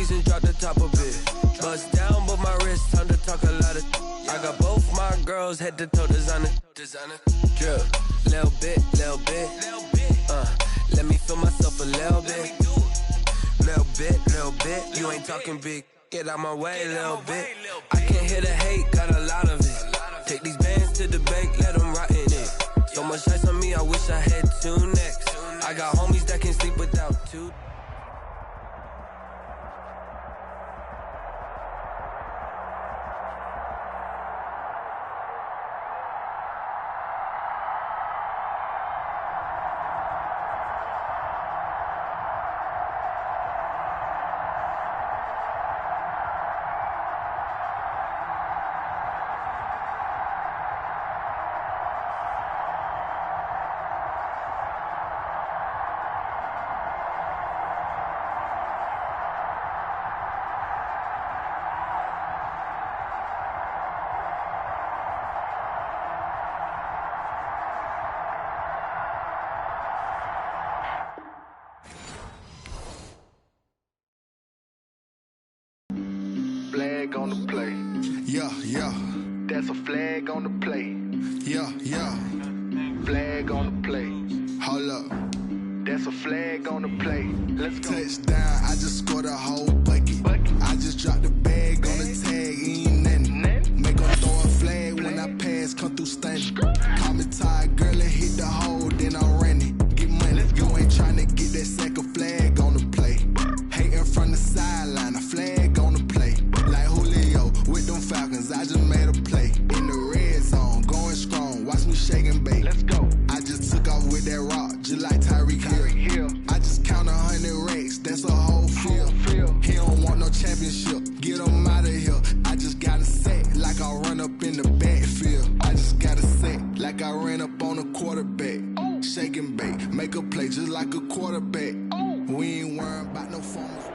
seasons, drop the top a bit. Bust down, but my wrist, time to talk a lot of. I got both my girls head to toe designer. Drip, little bit. Let me feel myself a little bit. Little bit. You ain't talking big. Get out my way, little bit. I can't hear the hate, got a lot of it. Take these bands to the bank, let them rot in it. So much ice on me, I wish I had two necks. I got homies that can sleep without two. Flag on the play. Yeah. That's a flag on the play. Yeah. Flag on the play. Hold up. That's a flag on the play. Let's go. Touchdown, I just scored a whole bucket. I just dropped the bag on the tag, ain't nothing. Make 'em throw a flag when I pass, come through stunning. Call me tired, girl, and hit the hole, then I'm running. Get money, you ain't tryna get that second flag on the play. Hating from the sideline, a flag on the play. Like Julio with them Falcons, I just made a play. In the red zone, going strong, watch me shake and bake. Let's go. I just took off with that rock, just like Tyreek Hill. I just count 100 racks, that's a whole field. He don't want no championship, get him out of here. I just got a sack, like I run up in the backfield. I just got a sack, like I ran up on a quarterback. Shake and bake, make a play just like a quarterback. We ain't worrying about no phones.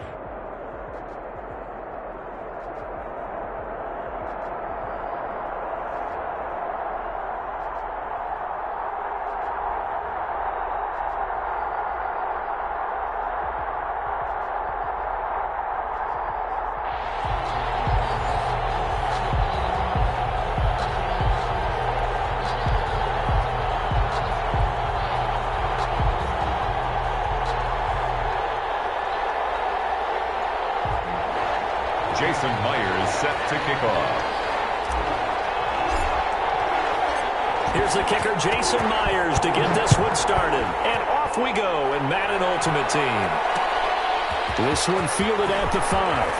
Jason Myers set to kick off. Here's the kicker, Jason Myers, to get this one started. And off we go in Madden Ultimate Team. This one fielded at the 5.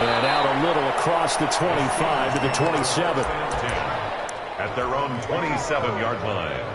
And out a little across the 25 to the 27. At their own 27-yard line.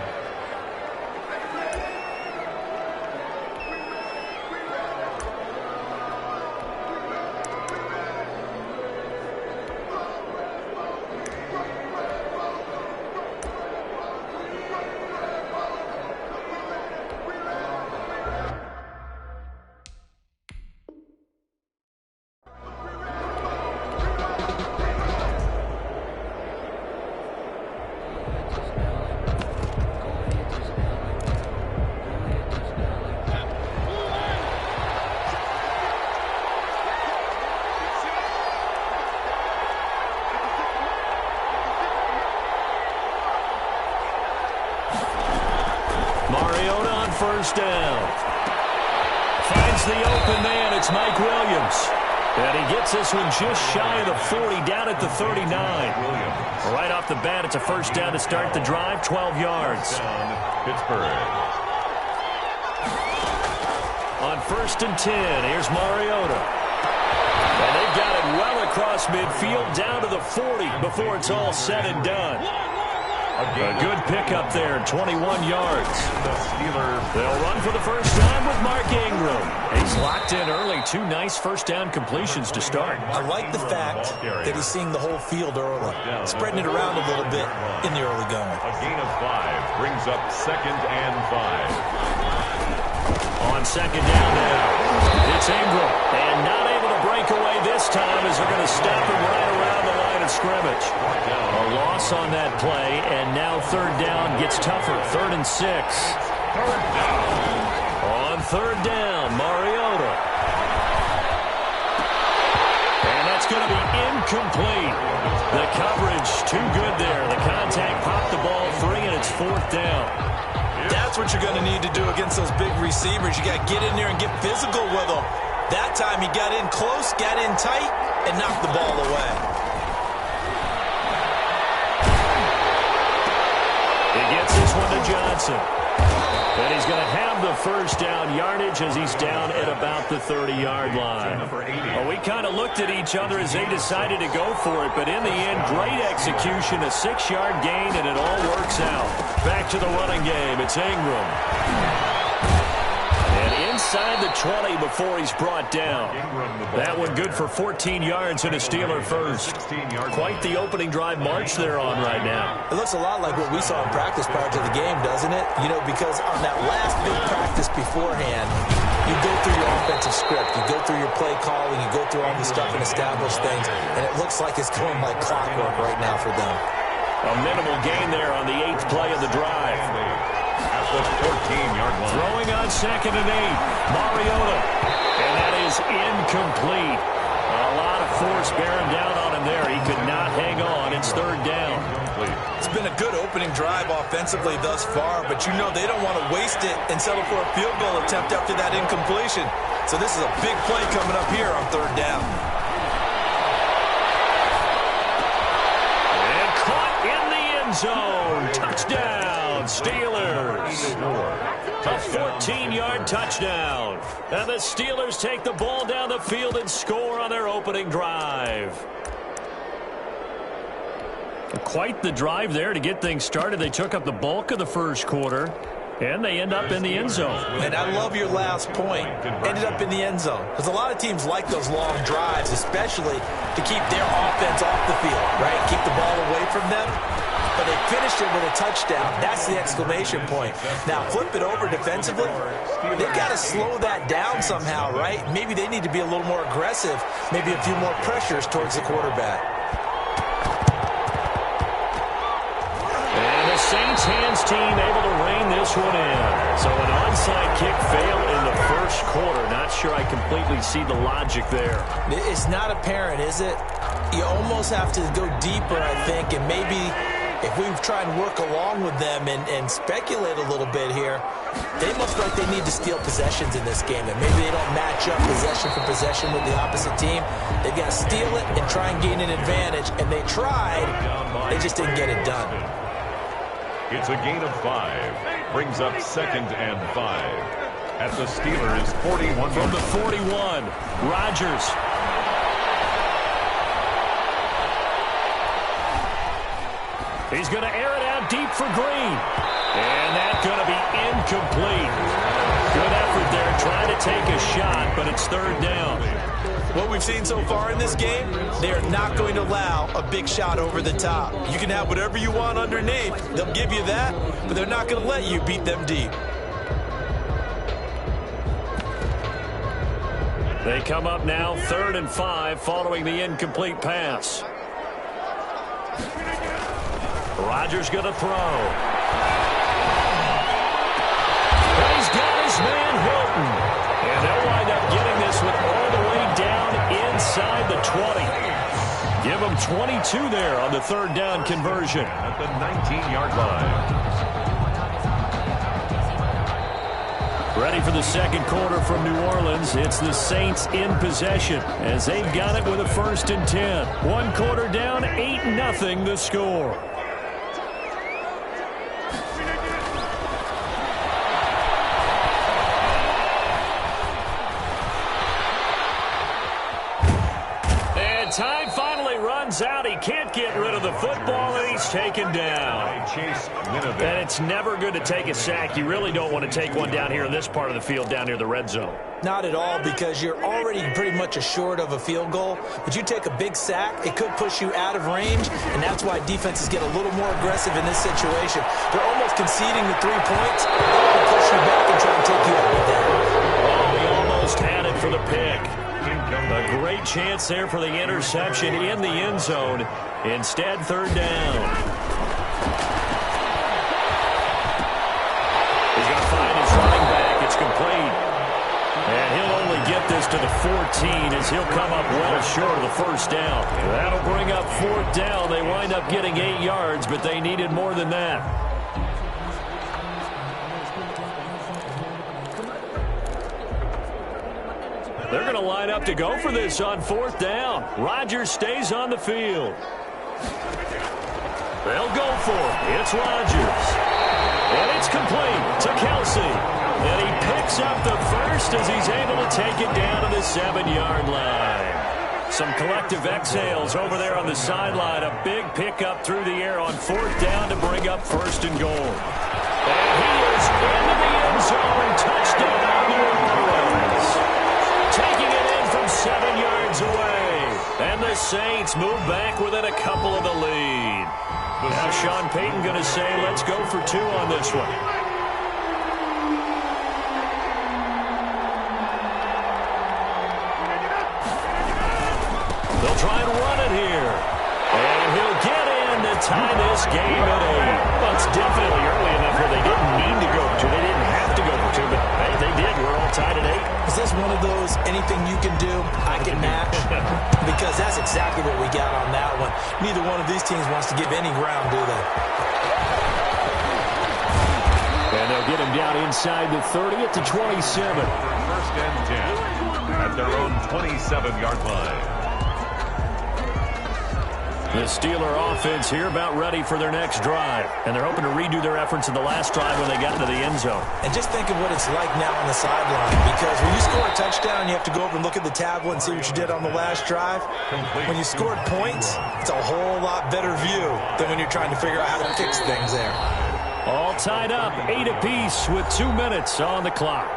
First down. Finds the open man. It's Mike Williams. And he gets this one just shy of the 40, down at the 39. Right off the bat, it's a first down to start the drive, 12 yards. Pittsburgh. On 1st and 10, here's Mariota. And they've got it well across midfield, down to the 40 before it's all said and done. A good pickup there, 21 yards. They'll run for the first time with Mark Ingram. He's locked in early. 2 nice first down completions to start. I like the fact that he's seeing the whole field early, spreading it around a little bit in the early going. A gain of 5 brings up 2nd and 5. On 2nd down now, it's Ingram. And not able to break away this time as they're going to stop him right around the line of scrimmage. A loss on that play, and now 3rd down gets tougher. 3rd and 6. 3rd down. On 3rd down, Mariota. That's going to be incomplete. The coverage too good there. The contact popped the ball free, and it's 4th down. That's what you're going to need to do against those big receivers. You got to get in there and get physical with them. That time he got in close, got in tight, and knocked the ball away. He gets this one to Johnson. And he's going to have the first down yardage as he's down at about the 30-yard line. Well, we kind of looked at each other as they decided to go for it, but in the end, great execution, a 6-yard gain, and it all works out. Back to the running game. It's Ingram. And inside the 20 before he's brought down. That one good for 14 yards and a Steeler first. Quite the opening drive march they're on right now. It looks a lot like what we saw in practice prior to the game, doesn't it? You know, because on that last big practice beforehand, you go through your offensive script, you go through your play calling, you go through all the stuff and establish things, and it looks like it's going like clockwork right now for them. A minimal gain there on the 8th play of the drive. At the 14-yard line. Throwing on 2nd and 8. Mariota. And that is incomplete. A lot of force bearing down on him there. He could not hang on. It's 3rd down. It's been a good opening drive offensively thus far, but you know they don't want to waste it and settle for a field goal attempt after that incompletion. So this is a big play coming up here on 3rd down. And caught in the end zone. Touchdown, Steelers. A 14-yard touchdown. And the Steelers take the ball down the field and score on their opening drive. Quite the drive there to get things started. They took up the bulk of the first quarter, and they end up in the end zone. And I love your last point. Ended up in the end zone. Because a lot of teams like those long drives, especially to keep their offense off the field, right? Keep the ball away from them. But they finished it with a touchdown. That's the exclamation point. Now, flip it over defensively. They've got to slow that down somehow, right? Maybe they need to be a little more aggressive. Maybe a few more pressures towards the quarterback. The Saints hands team able to rein this one in. So an onside kick fail in the first quarter. Not sure I completely see the logic there. It's not apparent, is it? You almost have to go deeper, I think, and maybe if we try and work along with them and speculate a little bit here, they must feel like they need to steal possessions in this game, and maybe they don't match up possession for possession with the opposite team. They've got to steal it and try and gain an advantage, and they tried. They just didn't get it done. It's a gain of 5. Brings up 2nd and 5. At the Steelers' 41. From the 41, Rodgers. He's going to air it out deep for Green. And that's going to be incomplete. Good effort there trying to take a shot, but it's 3rd down. What we've seen so far in this game, they are not going to allow a big shot over the top. You can have whatever you want underneath. They'll give you that, but they're not going to let you beat them deep. They come up now 3rd and 5 following the incomplete pass. Rodgers going to throw. And he's got his man Hilton. And they'll wind up getting this one all the way down inside the 20. Give them 22 there on the 3rd down conversion. At the 19-yard line. Ready for the second quarter from New Orleans. It's the Saints in possession as they've got it with a 1st and 10. 1 quarter down, 8-0 the score. Time finally runs out. He can't get rid of the football, and he's taken down. And it's never good to take a sack. You really don't want to take one down here in this part of the field, down near the red zone. Not at all, because you're already pretty much assured of a field goal. But you take a big sack, it could push you out of range, and that's why defenses get a little more aggressive in this situation. They're almost conceding the 3 points. They'll push you back and try and take you out with that. Oh, he almost had it for the pick. A great chance there for the interception in the end zone. Instead, 3rd down. He's going to find his running back. It's complete. And he'll only get this to the 14 as he'll come up well short of the first down. That'll bring up fourth down. They wind up getting 8 yards, but they needed more than that. They're going to line up to go for this on fourth down. Rodgers stays on the field. They'll go for it. It's Rodgers. And it's complete to Kelsey. And he picks up the first as he's able to take it down to the 7-yard line. Some collective exhales over there on the sideline. A big pickup through the air on fourth down to bring up first and goal. And he is into the end zone. Touchdown, New Orleans. Taking it in from 7 yards away. And the Saints move back within a couple of the lead. Now Sean Payton going to say, let's go for 2 on this one. They'll try and run it here. And he'll get in to tie this game at 8. Well, it's definitely early enough where they didn't need to go for 2. They didn't have to go for 2, but hey, they did. We're all tied at 8. Is this one of those anything you can do, I can match? Because that's exactly what we got on that one. Neither one of these teams wants to give any ground, do they? And they'll get him down inside the 30 at the 27. First and 10 at their own 27-yard line. The Steeler offense here about ready for their next drive. And they're hoping to redo their efforts in the last drive when they got into the end zone. And just think of what it's like now on the sideline. Because when you score a touchdown, you have to go over and look at the tablet and see what you did on the last drive. When you scored points, it's a whole lot better view than when you're trying to figure out how to fix things there. All tied up, 8 apiece with 2 minutes on the clock.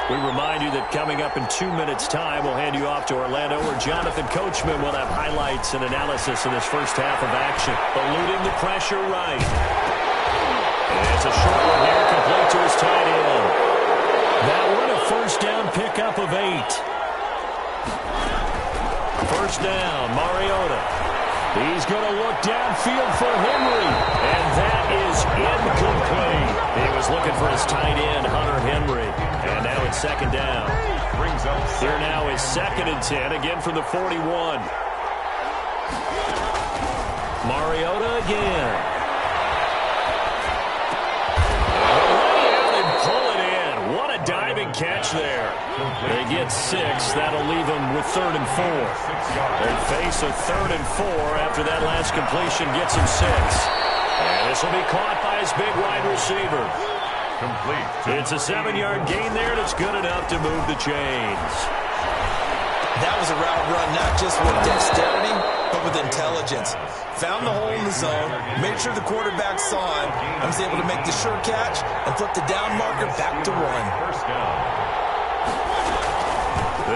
We remind you that coming up in 2 minutes' time, we'll hand you off to Orlando, where Jonathan Coachman will have highlights and analysis in this first half of action. Eluding the pressure right. And it's a short one here, complete to his tight end. That one a first down pickup of 8. First down, Mariota. He's going to look downfield for Henry. And that is incomplete. He was looking for his tight end, Hunter Henry. And now it's second down. Here now is 2nd and 10, again from the 41. Mariota again. Lay out and pull it in. What a diving catch there. They get 6. That'll leave them with 3rd and 4. They face a 3rd and 4 after that last completion gets him 6. And this will be caught by his big wide receiver. Complete. It's a 7-yard gain there, and it's good enough to move the chains. That was a route run not just with dexterity, but with intelligence. Found the hole in the zone, made sure the quarterback saw him, and was able to make the sure catch and flip the down marker back to 1. First down.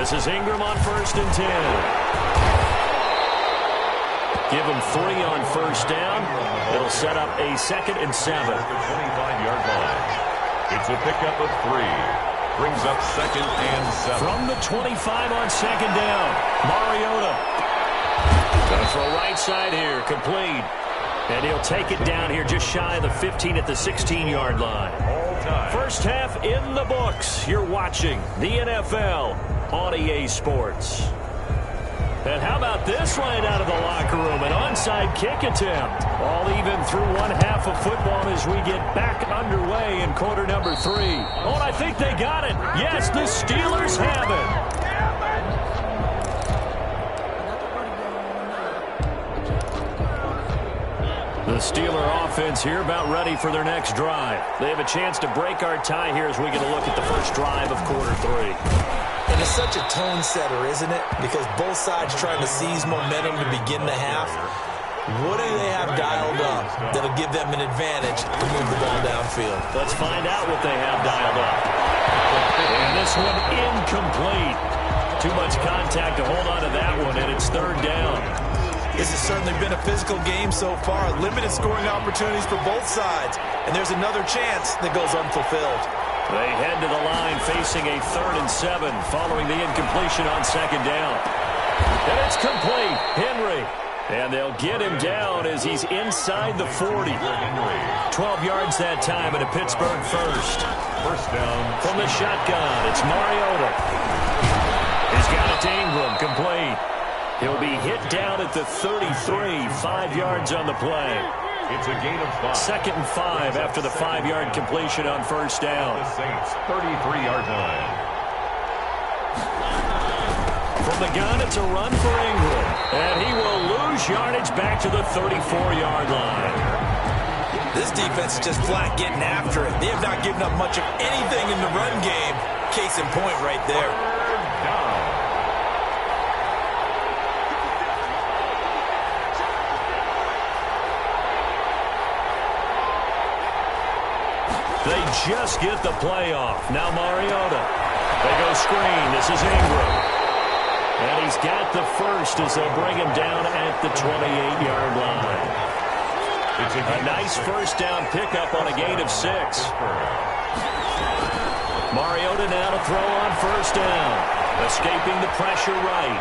This is Ingram on 1st and 10. Give him 3 on first down. It'll set up a 2nd and 7. 25-yard line. It's a pickup of 3. Brings up 2nd and 7. From the 25 on 2nd down, Mariota. Going to throw right side here, complete. And he'll take it down here just shy of the 15 at the 16-yard line. All time. First half in the books. You're watching the NFL on EA Sports. And how about this right out of the locker room? An onside kick attempt. All even through one half of football as we get back underway in quarter number 3. Oh, and I think they got it. Yes, the Steelers have it. The Steeler offense here about ready for their next drive. They have a chance to break our tie here as we get a look at the first drive of quarter 3. And it's such a tone setter, isn't it? Because both sides trying to seize momentum to begin the half. What do they have dialed up that'll give them an advantage to move the ball downfield? Let's find out what they have dialed up. And this one incomplete. Too much contact to hold on to that one, and it's 3rd down. This has certainly been a physical game so far. Limited scoring opportunities for both sides. And there's another chance that goes unfulfilled. They head to the line facing a 3rd and 7 following the incompletion on 2nd down. And it's complete. Henry. And they'll get him down as he's inside the 40. 12 yards that time and a Pittsburgh first. First down. From the shotgun, it's Mariota. He's got it to Ingram, complete. He'll be hit down at the 33, 5 yards on the play. It's a gain of 5. 2nd and 5 after the 5-yard completion on first down. The Saints, 33-yard line. From the gun, it's a run for Ingram. And he will lose yardage back to the 34-yard line. This defense is just flat getting after it. They have not given up much of anything in the run game. Case in point right there. They just get the play off. Now Mariota. They go screen. This is Ingram. And he's got the first as they'll bring him down at the 28-yard line. It's a nice first down pickup on a gain of 6. Mariota now to throw on first down. Escaping the pressure right.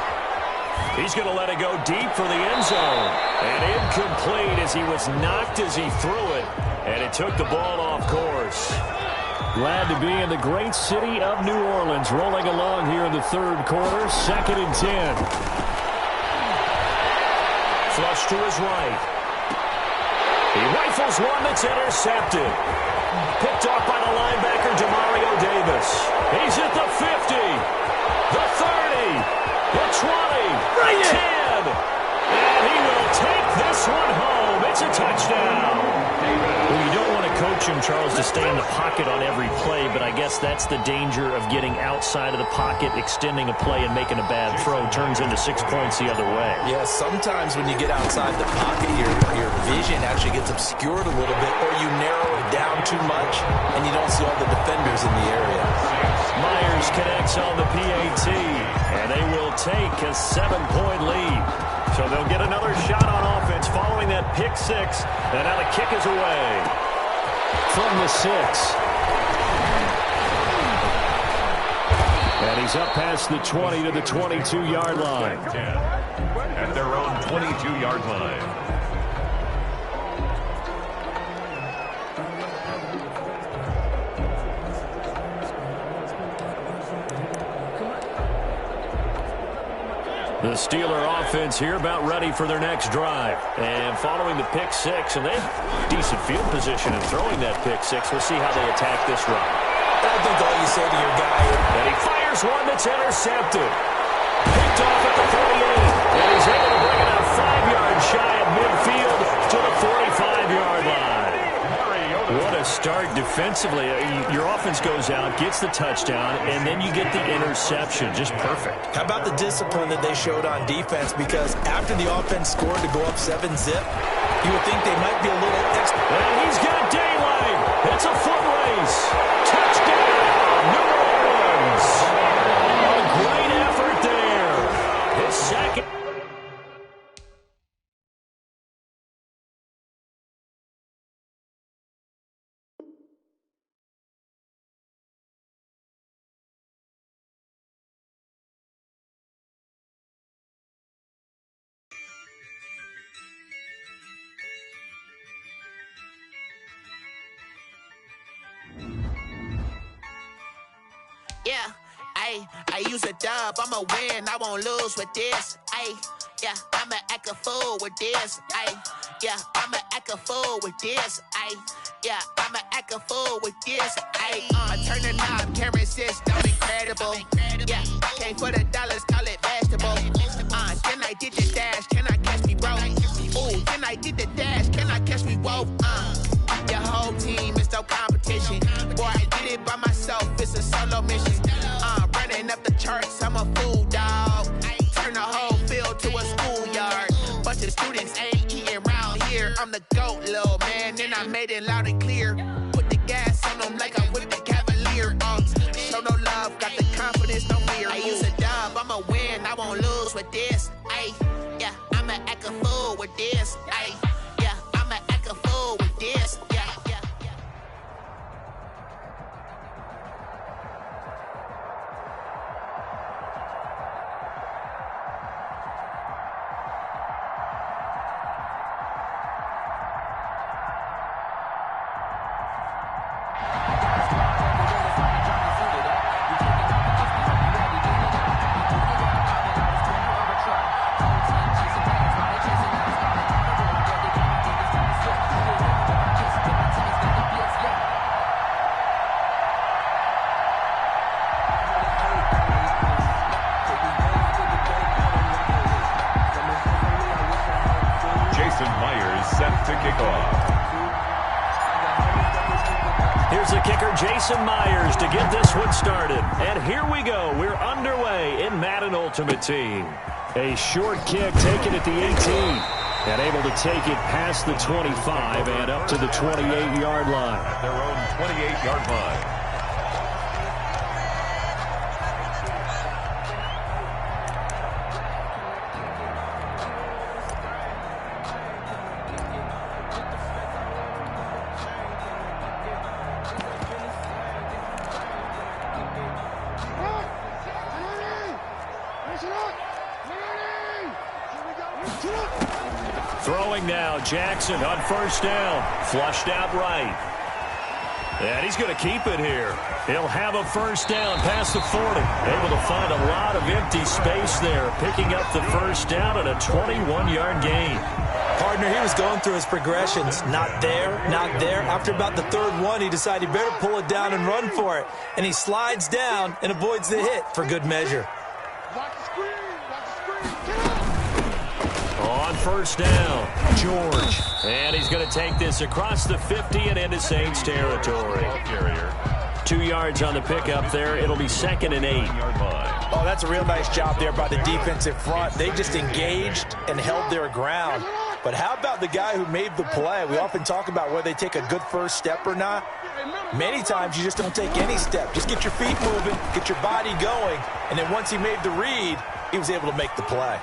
He's going to let it go deep for the end zone. And incomplete as he was knocked as he threw it. And it took the ball off course. Glad to be in the great city of New Orleans. Rolling along here in the third quarter. 2nd and 10. Flush to his right. He rifles one that's intercepted. Picked off by the linebacker, Demario Davis. He's at the 50, the 30, the 20, 10. And he will take this one home. It's a touchdown. Well, you don't want to coach him, Charles, to stay in the pocket on every play, but I guess that's the danger of getting outside of the pocket, extending a play, and making a bad throw. Turns into 6 points the other way. Yeah, sometimes when you get outside the pocket, your vision actually gets obscured a little bit, or you narrow it down too much, and you don't see all the defenders in the area. Myers connects on the PAT, and they will take a 7-point lead. So they'll get another shot on offense following that pick 6. And now the kick is away from the 6. And he's up past the 20 to the 22-yard line. At their own 22-yard line. The Steeler offense here about ready for their next drive. And following the pick 6, and they have decent field position in throwing that pick 6. We'll see how they attack this run. I think all you say to your guy, and he fires one that's intercepted. Picked off at the 48. And he's able to bring it out 5 yards shy of midfield to the 45-yard line. What a start defensively. Your offense goes out, gets the touchdown, and then you get the interception. Just perfect. How about the discipline that they showed on defense? Because after the offense scored to go up 7-zip, you would think they might be a little extra. And he's got daylight. It's a foot race. Touchdown, New Orleans. A great effort there. His second. Yeah, I use a dub, I'ma win, I won't lose with this. Yeah, I'ma act a fool with this. Yeah, I'ma act a fool with this. Yeah, I'ma act a fool with this. I turn the knob, camera assist, I'm incredible. Yeah, came for the dollars, call it vegetable. Then I did the dash, can I catch me, bro? Ooh, then I did the dash, can I catch me, whoa? Your whole team is no competition. Boy, I did it by myself, it's a solo mission. Running up the charts, I'm a fool, dog. Turn the whole field to a schoolyard. Bunch of students ain't eating round here. I'm the GOAT, little man, and I made it loud and clear. Put the gas on them like I'm with the Cavalier. Show no love, got the confidence, no fear. I use a dub, I'ma win, I won't lose with this. Yeah, I'ma act a fool with this. Yeah, I'ma act a fool with this. to kick off. Here's the kicker, Jason Myers, to get this one started. And here we go. We're underway in Madden Ultimate Team. A short kick taken at the 18. And able to take it past the 25 and up to the 28-yard line. At their own 28-yard line. Throwing now, Jackson on first down. Flushed out right. And he's going to keep it here. He'll have a first down past the 40. Able to find a lot of empty space there. Picking up the first down and a 21-yard gain. Partner, he was going through his progressions. Not there, not there. After about the third one, he decided he better pull it down and run for it. And he slides down and avoids the hit for good measure. On first down, George. And he's going to take this across the 50 and into Saints territory. 2 yards on the pickup there. It'll be 2nd and 8. Oh, that's a real nice job there by the defensive front. They just engaged and held their ground. But how about the guy who made the play? We often talk about whether they take a good first step or not. Many times you just don't take any step. Just get your feet moving, get your body going, and then once he made the read, he was able to make the play.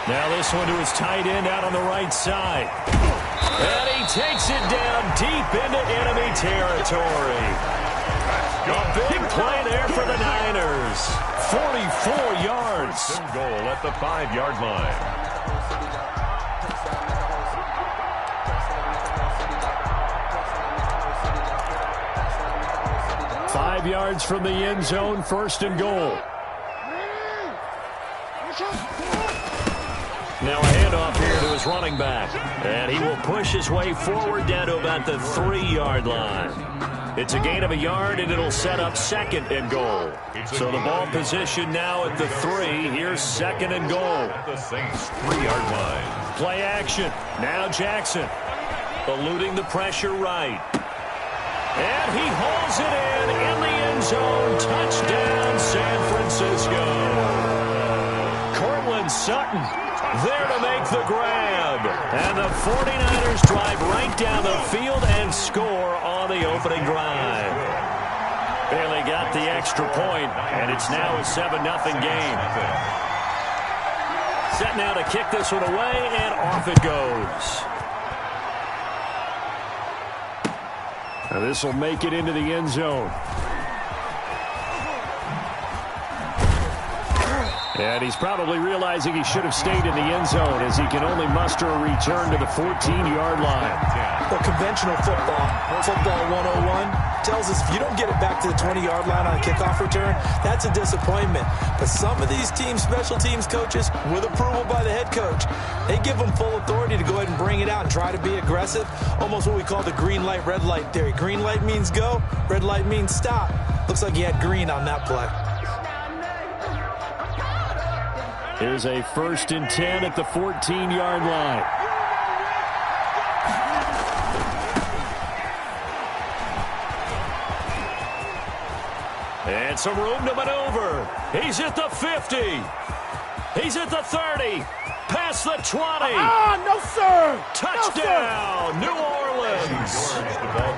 Now this one to his tight end out on the right side. And he takes it down deep into enemy territory. A big play there for the Niners. 44 yards. Goal at the 5-yard line. Five yards from the end zone, 1st and goal. Now a handoff here to his running back. And he will push his way forward down to about the 3-yard line. It's a gain of a yard, and it'll set up 2nd and goal. So the ball position now at the 3. Here's 2nd and goal. At the Saints' 3-yard line. Play action. Now Jackson. Eluding the pressure right. And he hauls it in the end zone. Touchdown, San Francisco. Cortland Sutton there to make the grab. And the 49ers drive right down the field and score on the opening drive. Bailey got the extra point, and it's now a 7-0 game. Set now to kick this one away, and off it goes. Now this will make it into the end zone. And he's probably realizing he should have stayed in the end zone as he can only muster a return to the 14-yard line. Well, conventional football 101, tells us if you don't get it back to the 20-yard line on a kickoff return, that's a disappointment. But some of these special teams coaches, with approval by the head coach, they give them full authority to go ahead and bring it out and try to be aggressive. Almost what we call the green light, red light theory. Green light means go, red light means stop. Looks like he had green on that play. Here's a 1st and 10 at the 14-yard line. And some room to maneuver. He's at the 50. He's at the 30. Past the 20. No, sir. Touchdown, New Orleans.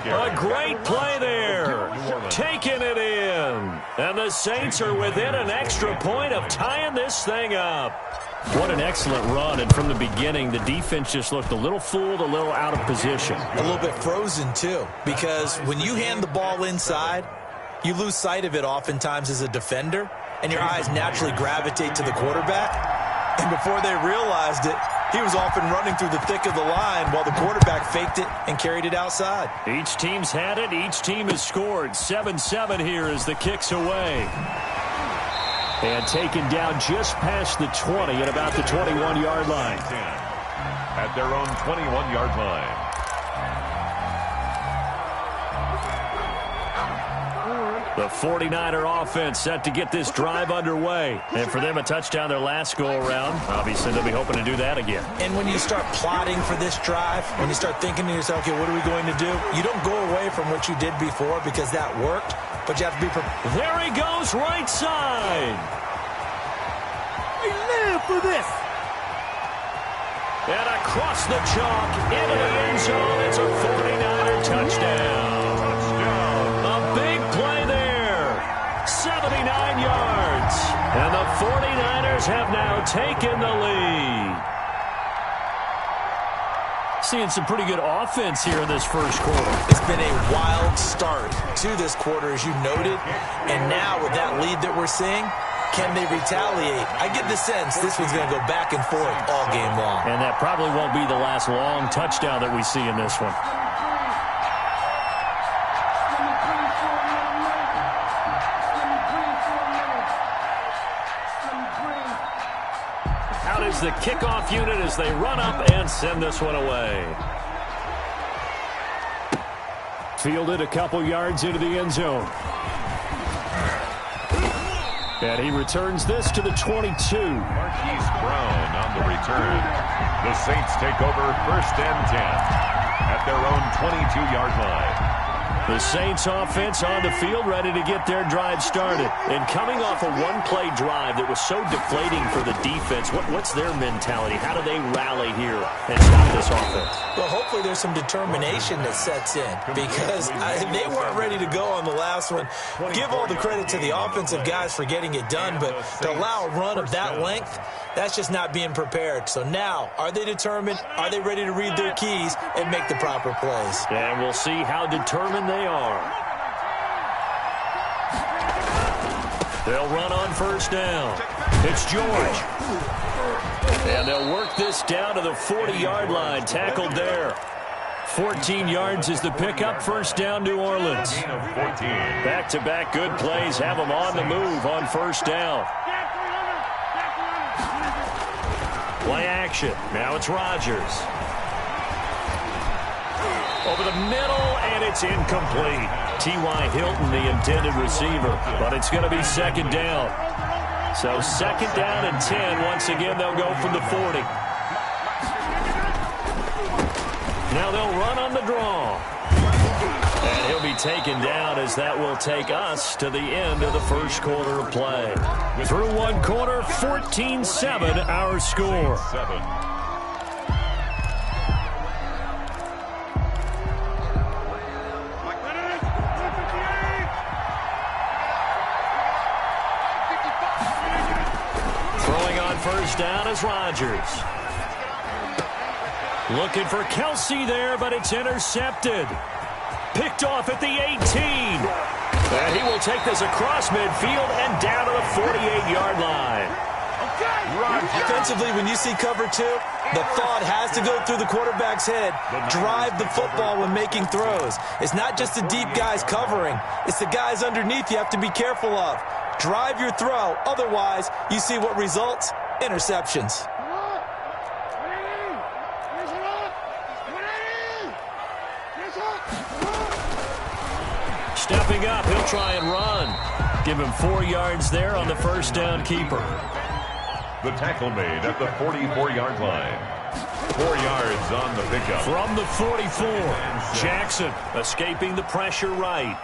A great play there. Taking it in. And the Saints are within an extra point of tying this thing up. What an excellent run. And from the beginning, the defense just looked a little fooled, a little out of position. A little bit frozen, too. Because when you hand the ball inside, you lose sight of it oftentimes as a defender, and your eyes naturally gravitate to the quarterback. And before they realized it, he was off and running through the thick of the line while the quarterback faked it and carried it outside. Each team's had it. Each team has scored. 7-7 here as the kick's away. And taken down just past the 20 at about the 21-yard line. At their own 21-yard line. The 49er offense set to get this drive underway. And for them, a touchdown their last go-around. Obviously, they'll be hoping to do that again. And when you start plotting for this drive, when you start thinking to yourself, okay, what are we going to do? You don't go away from what you did before because that worked, but you have to be prepared. There he goes, right side. We live for this. And across the chalk, into the end zone, it's a 49er touchdown. A big play there, 79 yards. And the 49ers have now taken the lead. Seeing some pretty good offense here in this first quarter. It's been a wild start to this quarter, as you noted. And now with that lead that we're seeing, can they retaliate? I get the sense this one's going to go back and forth all game long. And that probably won't be the last long touchdown that we see in this one. Out is the kickoff unit as they run up and send this one away. Fielded a couple yards into the end zone. And he returns this to the 22. Marquise Brown on the return. The Saints take over 1st and 10 at their own 22-yard line. The Saints offense on the field, ready to get their drive started. And coming off a one-play drive that was so deflating for the defense, what's their mentality? How do they rally here and stop this offense? Well, hopefully there's some determination that sets in because they weren't ready to go on the last one. Give all the credit to the offensive guys for getting it done, but to allow a run of that length, that's just not being prepared. So now, are they determined? Are they ready to read their keys and make the proper plays? And we'll see how determined they are. They'll run on 1st down. It's George. And they'll work this down to the 40-yard line. Tackled there. 14 yards is the pickup. 1st down, New Orleans. Back-to-back good plays have them on the move on 1st down. Play action. Now it's Rodgers. Over the middle, and it's incomplete. T.Y. Hilton, the intended receiver, but it's going to be 2nd down. So 2nd down and 10. Once again, they'll go from the 40. Now they'll run on the draw. And he'll be taken down as that will take us to the end of the first quarter of play. Through one quarter, 14-7 our score. Throwing on 1st down is Rodgers. Looking for Kelsey there, but it's intercepted. Picked off at the 18. And he will take this across midfield and down to the 48-yard line. Defensively, when you see cover 2, the thought has to go through the quarterback's head. Drive the football when making throws. It's not just the deep guys covering. It's the guys underneath you have to be careful of. Drive your throw. Otherwise, you see what results? Interceptions. Stepping up, he'll try and run. Give him 4 yards there on the 1st down keeper. The tackle made at the 44-yard line. 4 yards on the pickup. From the 44, Jackson escaping the pressure right.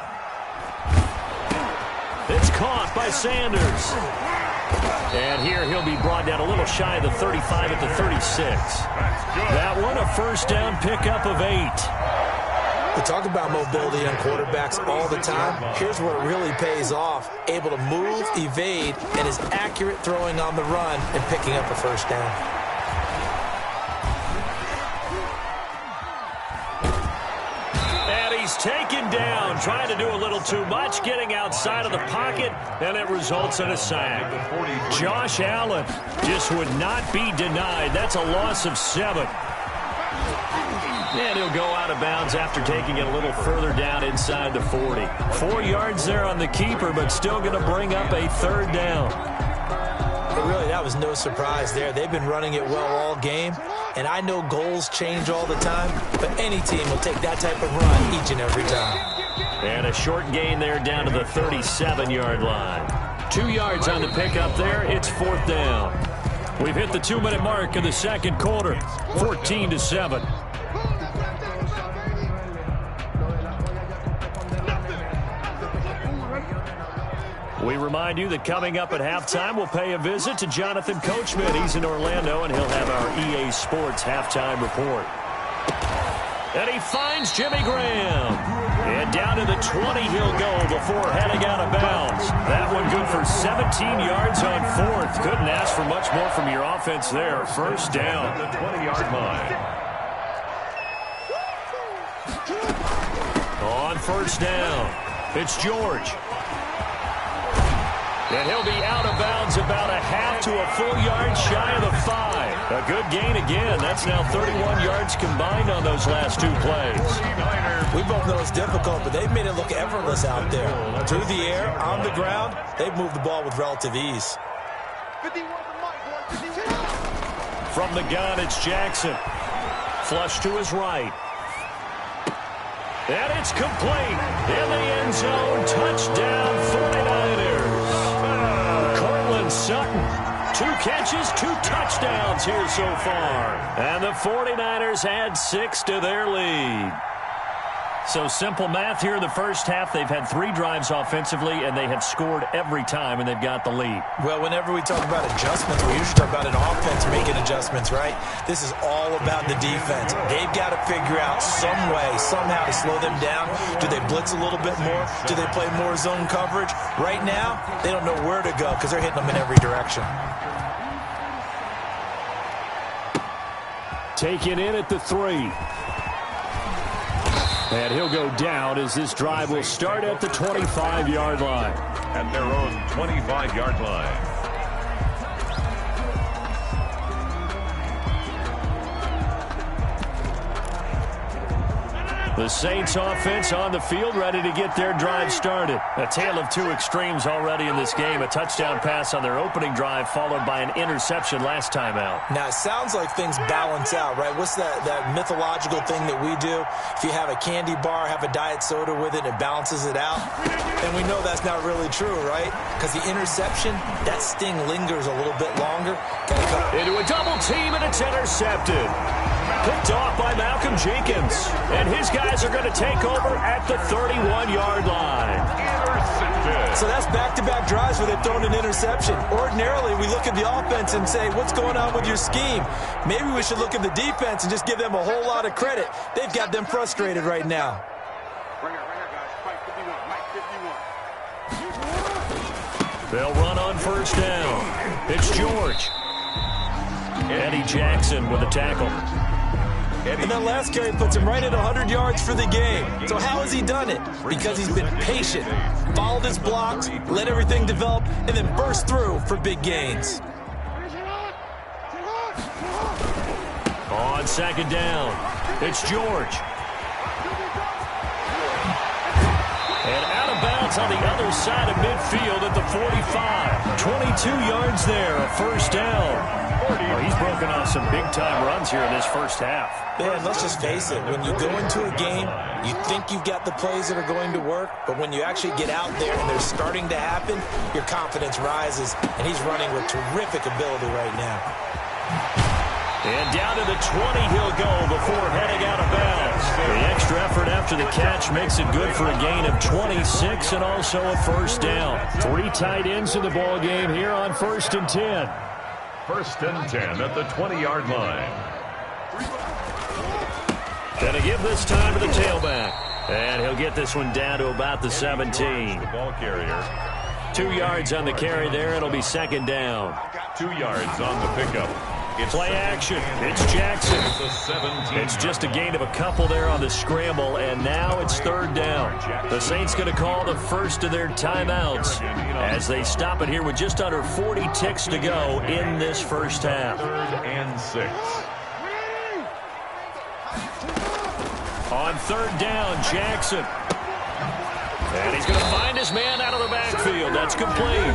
It's caught by Sanders. And here he'll be brought down a little shy of the 35 at the 36. That one, a 1st down pickup of 8. We talk about mobility on quarterbacks all the time. Here's where it really pays off. Able to move, evade, and is accurate throwing on the run and picking up a 1st down. And he's taken down, trying to do a little too much, getting outside of the pocket, and it results in a sack. Josh Allen just would not be denied. That's a loss of 7. And he'll go out of bounds after taking it a little further down inside the 40. 4 yards there on the keeper, but still going to bring up a 3rd down. But really, that was no surprise there. They've been running it well all game, and I know goals change all the time, but any team will take that type of run each and every time. And a short gain there down to the 37-yard line. 2 yards on the pickup there. It's 4th down. We've hit the 2-minute mark in the second quarter. 14-7. We remind you that coming up at halftime, we'll pay a visit to Jonathan Coachman. He's in Orlando, and he'll have our EA Sports halftime report. And he finds Jimmy Graham. And down to the 20 he'll go before heading out of bounds. That one good for 17 yards on 4th. Couldn't ask for much more from your offense there. First down. The 20-yard line. On first down, it's George. And he'll be out of bounds about a half to a full yard shy of the 5. A good gain again. That's now 31 yards combined on those last 2 plays. We both know it's difficult, but they've made it look effortless out there. Through the air, on the ground, they've moved the ball with relative ease. From the gun, it's Jackson. Flush to his right. And it's complete. In the end zone, touchdown 49ers. Sutton, 2 catches, 2 touchdowns here so far. And the 49ers add 6 to their lead. So simple math here in the first half. They've had 3 drives offensively, and they have scored every time, and they've got the lead. Well, whenever we talk about adjustments, we usually talk about an offense making adjustments, right? This is all about the defense. They've got to figure out some way, somehow to slow them down. Do they blitz a little bit more? Do they play more zone coverage? Right now, they don't know where to go because they're hitting them in every direction. Taken in at the 3. And he'll go down as this drive will start at the 25-yard line. At their own 25-yard line. The Saints offense on the field, ready to get their drive started. A tale of 2 extremes already in this game. A touchdown pass on their opening drive, followed by an interception last time out. Now, it sounds like things balance out, right? What's that mythological thing that we do? If you have a candy bar, have a diet soda with it, it balances it out. And we know that's not really true, right? Because the interception, that sting lingers a little bit longer. Into a double team, and it's intercepted. Picked off by Malcolm Jenkins. And his guys are going to take over at the 31-yard line. So that's back-to-back drives where they've thrown an interception. Ordinarily, we look at the offense and say, what's going on with your scheme? Maybe we should look at the defense and just give them a whole lot of credit. They've got them frustrated right now. They'll run on first down. It's George. Eddie Jackson with a tackle. And that last carry puts him right at 100 yards for the game. So how has he done it? Because he's been patient, followed his blocks, let everything develop, and then burst through for big gains. On second down, it's George. And out of bounds on the other side of midfield at the 45. 22 yards there, a first down. Oh, he's broken off some big-time runs here in this first half. Man, let's just face it. When you go into a game, you think you've got the plays that are going to work, but when you actually get out there and they're starting to happen, your confidence rises, and he's running with terrific ability right now. And down to the 20 he'll go before heading out of bounds. The extra effort after the catch makes it good for a gain of 26 and also a first down. 3 tight ends in the ball game here on 1st and 10. 1st and 10 at the 20-yard line. Gonna give this time to the tailback. And he'll get this one down to about the 17. The ball carrier. 2 yards on the carry there. It'll be second down. 2 yards on the pickup. It's play action. It's Jackson. It's just a gain of a couple there on the scramble, and now it's 3rd down. The Saints going to call the first of their timeouts as they stop it here with just under 40 ticks to go in this first half. 3rd and 6. On 3rd down, Jackson. And he's going to find his man out of the backfield. That's complete.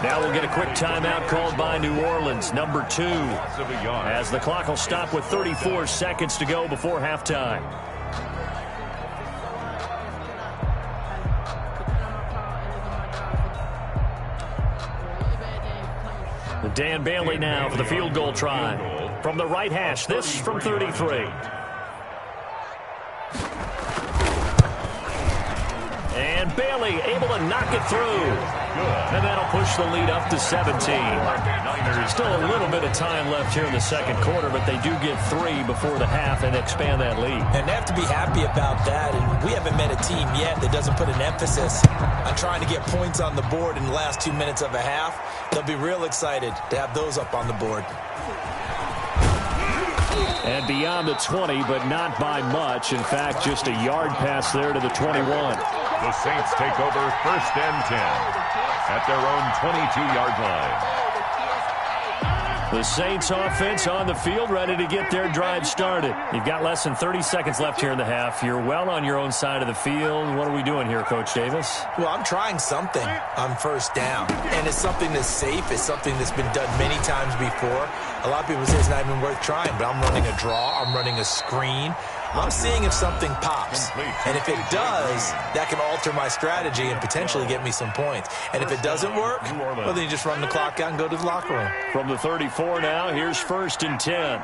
Now we'll get a quick timeout called by New Orleans, number 2, as the clock will stop with 34 seconds to go before halftime. Dan Bailey now for the field goal try. From the right hash, this from 33. And Bailey able to knock it through. And that'll push the lead up to 17. There's still a little bit of time left here in the second quarter, but they do get 3 before the half and expand that lead. And they have to be happy about that. And we haven't met a team yet that doesn't put an emphasis on trying to get points on the board in the last 2 minutes of a half. They'll be real excited to have those up on the board. And beyond the 20, but not by much. In fact, just a yard pass there to the 21. The Saints take over 1st and 10 at their own 22-yard line. The Saints offense on the field, ready to get their drive started. You've got less than 30 seconds left here in the half. You're well on your own side of the field. What are we doing here, Coach Davis? Well, I'm trying something on 1st down. And it's something that's safe. It's something that's been done many times before. A lot of people say it's not even worth trying, but I'm running a draw. I'm running a screen. I'm seeing if something pops. And if it does, that can alter my strategy and potentially get me some points. And if it doesn't work, well, then you just run the clock out and go to the locker room. From the 34 now, here's 1st and 10.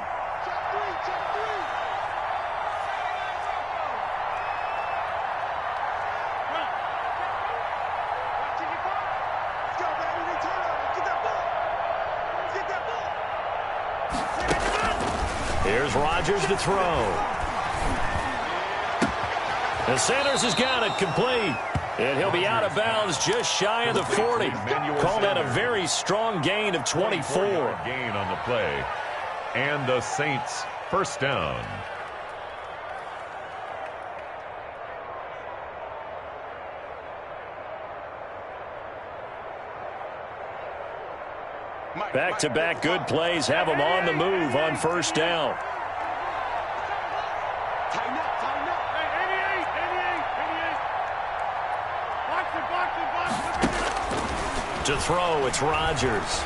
Here's Rodgers to throw. And Sanders has got it complete. And he'll be out of bounds just shy of the 40. Call that a very strong gain of 24. Gain on the play. And the Saints 1st down. Back-to-back good plays have them on the move on 1st down. To throw, it's Rodgers.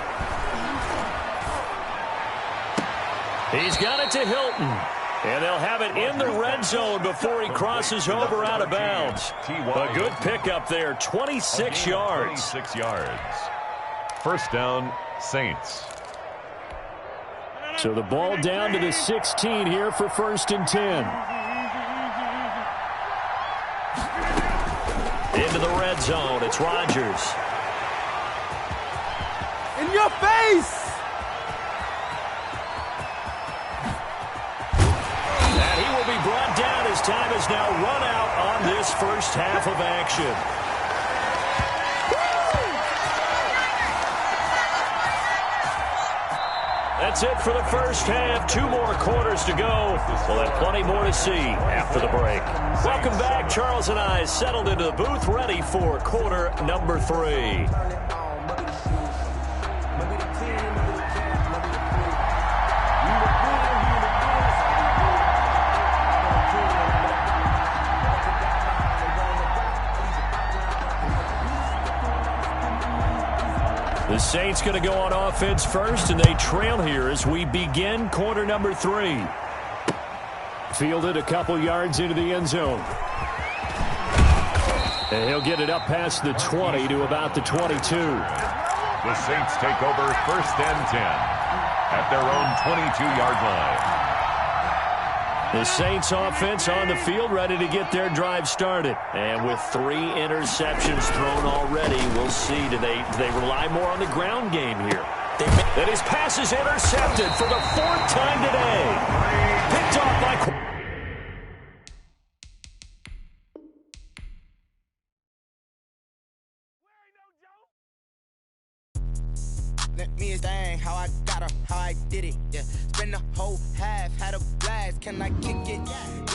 He's got it to Hilton. And they'll have it in the red zone before he crosses over out of bounds. A good pickup there, 26 yards. 26 yards. 1st down, Saints. So the ball down to the 16 here for 1st and 10. Into the red zone, it's Rodgers. In your face! And he will be brought down as time is now run out on this first half of action. That's it for the first half. 2 more quarters to go. We'll have plenty more to see after the break. Welcome back. Charles and I settled into the booth, ready for quarter number 3. The Saints going to go on offense first, and they trail here as we begin quarter number 3. Fielded a couple yards into the end zone. And he'll get it up past the 20 to about the 22. The Saints take over 1st and 10 at their own 22-yard line. The Saints offense on the field, ready to get their drive started. And with 3 interceptions thrown already, we'll see, do they rely more on the ground game here? And his pass is intercepted for the 4th time today. Picked off by... Let me explain how I got her, how I did it, yeah. Spend the whole half, had a blast, can I kick it?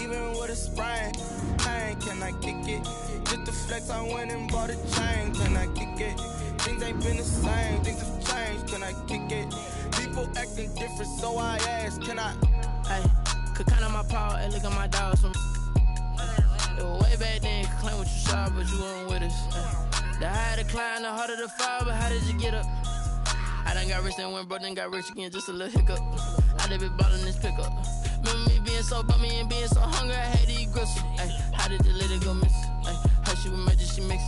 Even with a sprain, can I kick it? Just the flex, I went and bought a chain, can I kick it? Things ain't been the same, things have changed, can I kick it? People acting different, so I asked, can I? Hey, could count on my power and look at my dogs from... It was way back then, could claim what you saw, but you weren't with us. The higher the climb, the harder the fall, but how did you get up? I done got rich and went broke, then got rich again, just a little hiccup. I done been ballin' this pickup. Remember me being so bummy and being so hungry, I had to eat gristle. Ay, how did the lady go miss? Ay, her she was magic, she mixed.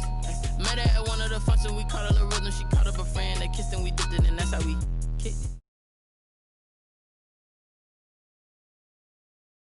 Met her at one of the functions, we caught her the rhythm, she caught up a friend, they kissed and we dipped it, and that's how we... kick.